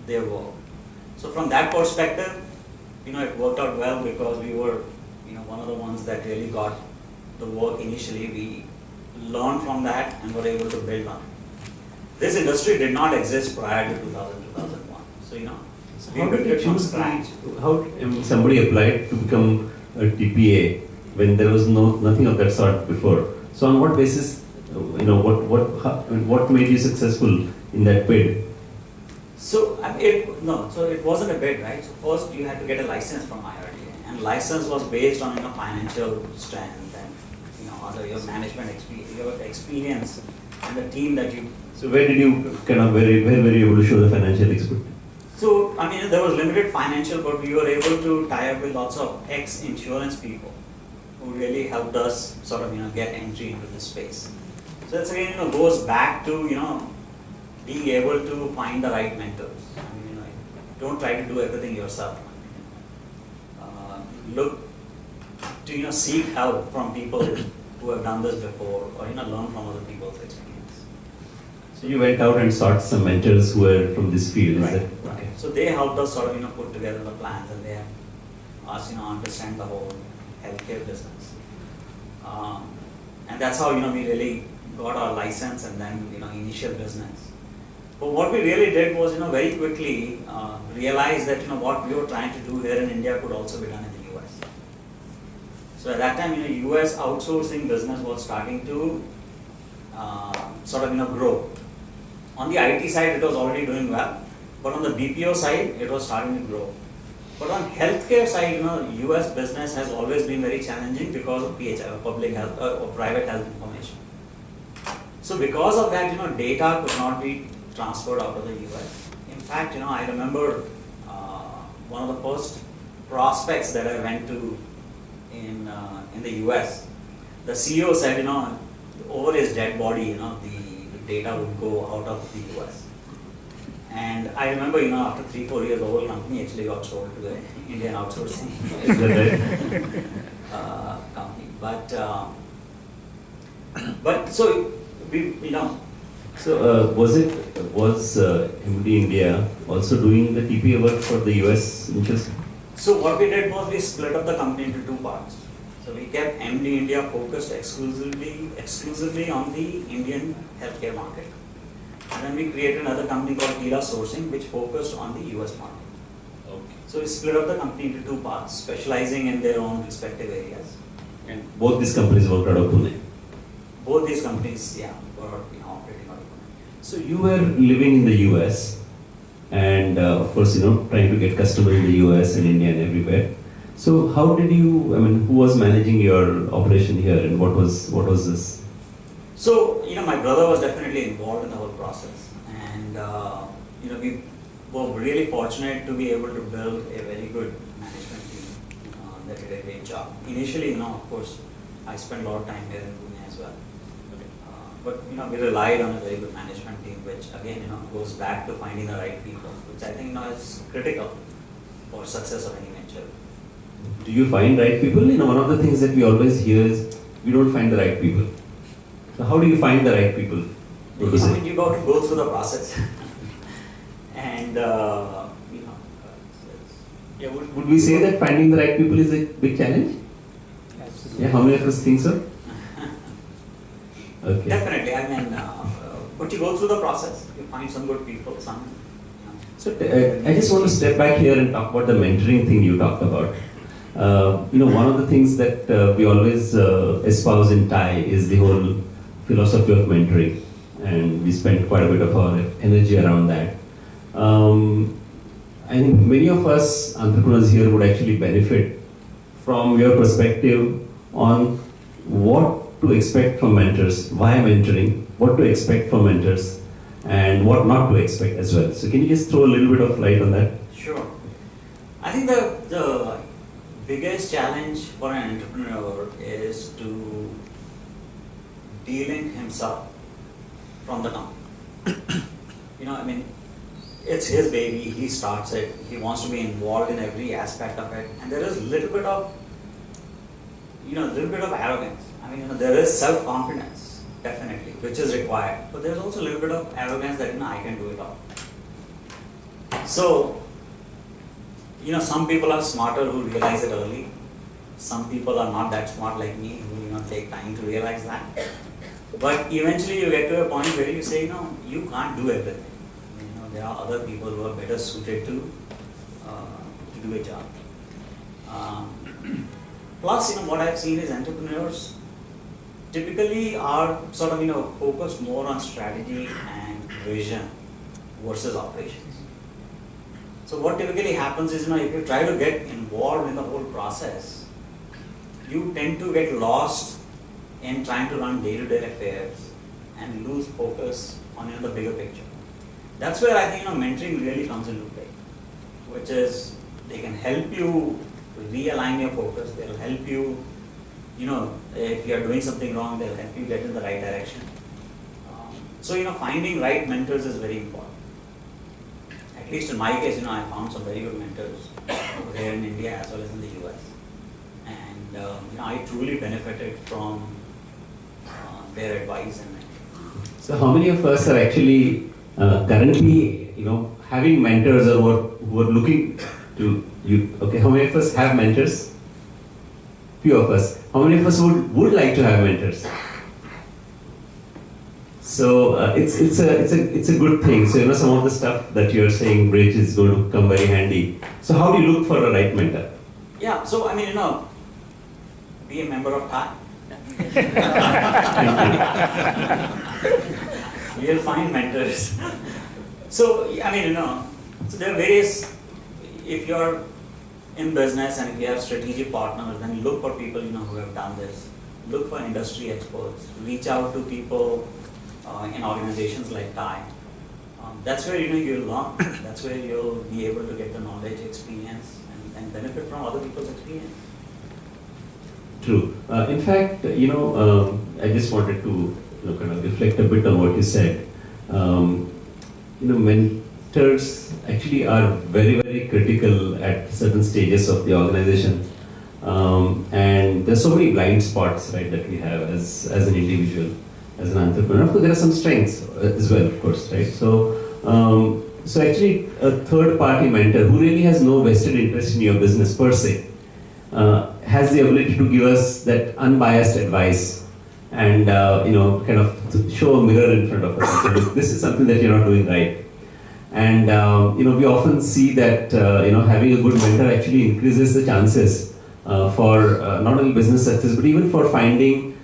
their work. So from that perspective, it worked out well because we were, one of the ones that really got the work initially. We learned from that and were able to build on it. This industry did not exist prior to 2000, 2001. So, how did you choose scratch? How somebody applied to become a TPA when there was nothing of that sort before? So on what basis, what made you successful in that bid? So it wasn't a bid, right? So first you had to get a license from IRDA, and license was based on financial strength and other your management experience and the team that you. So where did you where were you able to show the financial expertise? So there was limited financial, but we were able to tie up with lots of ex-insurance people who really helped us sort of get entry into this space. So that's again goes back to being able to find the right mentors. Don't try to do everything yourself. Look to seek help from people who have done this before, or learn from other people's experience. So you went out and sought some mentors who were from this field, right? Is that? Right. So they helped us sort of put together the plans, and they helped us understand the whole healthcare business. And that's how we really got our license and then initial business. But what we really did was very quickly realize that what we were trying to do here in India could also be done in the US. So at that time US outsourcing business was starting to sort of grow. On the IT side it was already doing well, but on the BPO side it was starting to grow. But on healthcare side, US business has always been very challenging because of PHI, public health or private health information. So because of that, data could not be transferred out of the US. In fact, I remember one of the first prospects that I went to in the US. The CEO said, over his dead body, the data would go out of the US. And I remember, after 3-4 years, the whole company actually got sold to the Indian outsourcing company. But so we, So was MDIndia also doing the TPA work for the US interest? So what we did was we split up the company into two parts. So we kept MDIndia focused exclusively on the Indian healthcare market. And then we created another company called TiE Sourcing, which focused on the US market. Okay. So we split up the company into two parts, specializing in their own respective areas. And both these companies worked out of Pune? Both these companies, were operating out of Pune. So you were living in the US and of course, trying to get customers in the US and India and everywhere. So how did you, who was managing your operation here and what was this? So, my brother was definitely involved in the whole process, and we were really fortunate to be able to build a very good management team that did a great job. Initially, of course, I spent a lot of time here in Pune as well. But we relied on a very good management team, which again, goes back to finding the right people, which I think is critical for success of any venture. Do you find right people? One of the things that we always hear is we don't find the right people. So how do you find the right people? You got to go through the process, and would we say that finding the right people is a big challenge? Absolutely. Yeah, how many of us think so? Okay. Definitely. But you go through the process. You find some good people. So I just want to step back here and talk about the mentoring thing you talked about. One of the things that we always espouse in TiE is the whole philosophy of mentoring, and we spend quite a bit of our energy around that. I think many of us entrepreneurs here would actually benefit from your perspective on what to expect from mentors, why mentoring, what to expect from mentors, and what not to expect as well. So can you just throw a little bit of light on that? Sure. I think the biggest challenge for an entrepreneur is to de-link himself from the company. It's his baby, he starts it, he wants to be involved in every aspect of it, and there is a little bit of arrogance. There is self-confidence, definitely, which is required, but there's also a little bit of arrogance that I can do it all. So, some people are smarter who realize it early. Some people are not that smart like me who take time to realize that. But eventually you get to a point where you say, you can't do everything. There are other people who are better suited to do a job. Plus, what I've seen is entrepreneurs typically are sort of focused more on strategy and vision versus operations. So what typically happens is, if you try to get involved in the whole process, you tend to get lost in trying to run day-to-day affairs and lose focus on the bigger picture. That's where I think mentoring really comes into play, which is they can help you realign your focus. They'll help you, if you are doing something wrong, they'll help you get in the right direction. So finding right mentors is very important. At least in my case, I found some very good mentors over here in India as well as in the US. And I truly benefited from their advice and mentoring. So how many of us are actually currently, having mentors or who are looking to you? Okay, how many of us have mentors? Few of us. How many of us would like to have mentors? So it's a good thing. So some of the stuff that you're saying, Brij, is going to come very handy. So how do you look for a right mentor? Yeah. So be a member of TiE. You'll find mentors. So so there are various. If you're in business and if you have strategic partners, then look for people who have done this. Look for industry experts. Reach out to people in organizations like TiE. That's where you'll learn. That's where you'll be able to get the knowledge, experience, and benefit from other people's experience. True. In fact, I just wanted to kind of reflect a bit on what you said. Mentors actually are very, very critical at certain stages of the organization. And there's so many blind spots, right, that we have as an individual, as an entrepreneur. Of course, there are some strengths as well, of course, right? So actually, a third-party mentor who really has no vested interest in your business per se, has the ability to give us that unbiased advice and kind of show a mirror in front of us. So this is something that you're not doing right. And we often see that having a good mentor actually increases the chances for not only business success but even for finding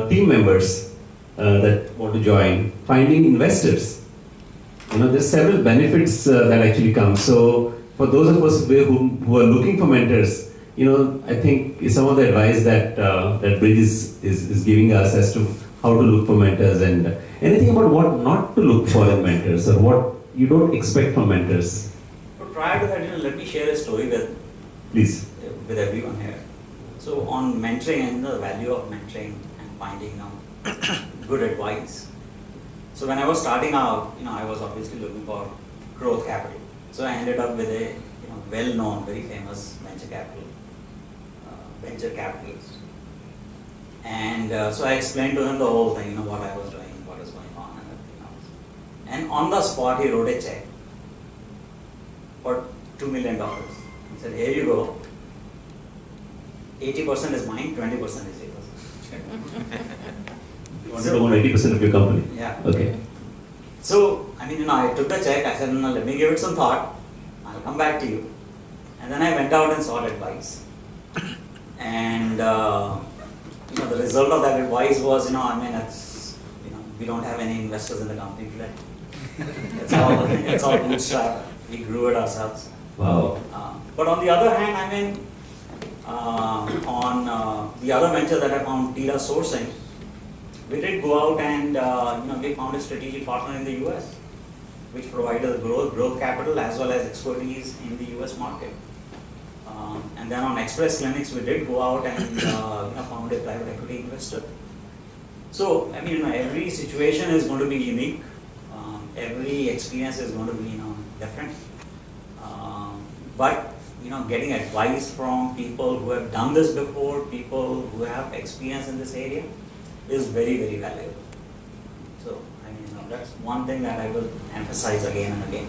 team members that want to join, finding investors. There's several benefits that actually come. So for those of us who are looking for mentors, I think some of the advice that Brij is giving us as to how to look for mentors and anything about what not to look for in mentors or what you don't expect from mentors. But prior to that, let me share a story Please. With everyone here. So on mentoring and the value of mentoring and finding good advice. So when I was starting out, I was obviously looking for growth capital. So I ended up with a well-known, very famous venture capitalist. And so I explained to him the whole thing, what I was doing, what was going on, and everything else. And on the spot, he wrote a check for $2 million. He said, here you go. 80% is mine, 20% is yours. You wanted to own 80% of your company? Yeah. Okay. So, I took the check, I said, let me give it some thought, I'll come back to you. And then I went out and sought advice. And, the result of that advice was, it's, we don't have any investors in the company today. It's all bootstrap. We grew it ourselves. Wow. But on the other hand, on the other venture that I found, TiE Sourcing, we did go out and we found a strategic partner in the US, which provided growth capital as well as expertise in the US market. And then on Express Clinics, we did go out and found a private equity investor. So, every situation is going to be unique. Every experience is going to be, different. But, getting advice from people who have done this before, people who have experience in this area, is very, very valuable. So, that's one thing that I will emphasize again and again.